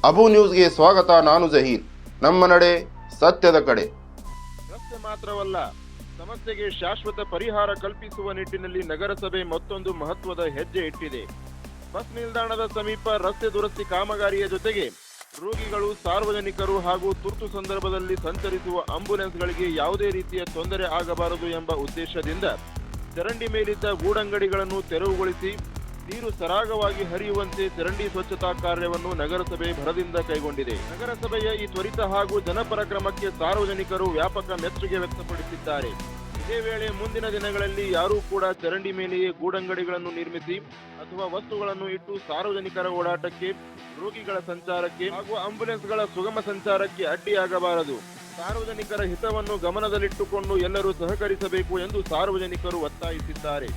ಅಬು ನ್ಯೂಸ್ಗೆ ಸ್ವಾಗತ. ನಾನು ಜಹೀರ್. ನಮ್ಮ ನಡೆ ಸತ್ಯದ ಕಡೆ. ರಸ್ತೆ ಮಾತ್ರವಲ್ಲ, ಸಮಸ್ಯೆಗೆ ಶಾಶ್ವತ ಪರಿಹಾರ ಕಲ್ಪಿಸುವ ನಿಟ್ಟಿನಲ್ಲಿ ನಗರಸಭೆ ಮತ್ತೊಂದು ಮಹತ್ವದ ಹೆಜ್ಜೆ ಇಟ್ಟಿದೆ. ಬಸ್ ನಿಲ್ದಾಣದ ಸಮೀಪ ರಸ್ತೆ ದುರಸ್ತಿ ಕಾಮಗಾರಿಯ ಜೊತೆಗೆ ರೋಗಿಗಳು, ಸಾರ್ವಜನಿಕರು ಹಾಗೂ ತುರ್ತು ಸಂದರ್ಭದಲ್ಲಿ ಸಂಚರಿಸುವ ಆಂಬ್ಯುಲೆನ್ಸ್ಗಳಿಗೆ ಯಾವುದೇ ರೀತಿಯ ತೊಂದರೆ ಆಗಬಾರದು ಎಂಬ ಉದ್ದೇಶದಿಂದ ಚರಂಡಿ ಮೇಲಿದ್ದ ಗೂಡಂಗಡಿಗಳನ್ನು ತೆರವುಗೊಳಿಸಿ ನೀರು ಸರಾಗವಾಗಿ ಹರಿಯುವಂತೆ ಚರಂಡಿ ಸ್ವಚ್ಛತಾ ಕಾರ್ಯವನ್ನು ನಗರಸಭೆ ಭರದಿಂದ ಕೈಗೊಂಡಿದೆ. ನಗರಸಭೆಯ ಈ ತ್ವರಿತ ಹಾಗೂ ಜನಪರ ಕ್ರಮಕ್ಕೆ ಸಾರ್ವಜನಿಕರು ವ್ಯಾಪಕ ಮೆಚ್ಚುಗೆ ವ್ಯಕ್ತಪಡಿಸಿದ್ದಾರೆ. ಇದೇ ವೇಳೆ ಮುಂದಿನ ದಿನಗಳಲ್ಲಿ ಯಾರೂ ಕೂಡ ಚರಂಡಿ ಮೇಲೆಯೇ ಗೂಡಂಗಡಿಗಳನ್ನು ನಿರ್ಮಿಸಿ ಅಥವಾ ವಸ್ತುಗಳನ್ನು ಇಟ್ಟು ಸಾರ್ವಜನಿಕರ ಓಡಾಟಕ್ಕೆ, ರೋಗಿಗಳ ಸಂಚಾರಕ್ಕೆ ಹಾಗೂ ಆಂಬ್ಯುಲೆನ್ಸ್ಗಳ ಸುಗಮ ಸಂಚಾರಕ್ಕೆ ಅಡ್ಡಿಯಾಗಬಾರದು. ಸಾರ್ವಜನಿಕರ ಹಿತವನ್ನು ಗಮನದಲ್ಲಿಟ್ಟುಕೊಂಡು ಎಲ್ಲರೂ ಸಹಕರಿಸಬೇಕು ಎಂದು ಸಾರ್ವಜನಿಕರು ಒತ್ತಾಯಿಸಿದ್ದಾರೆ.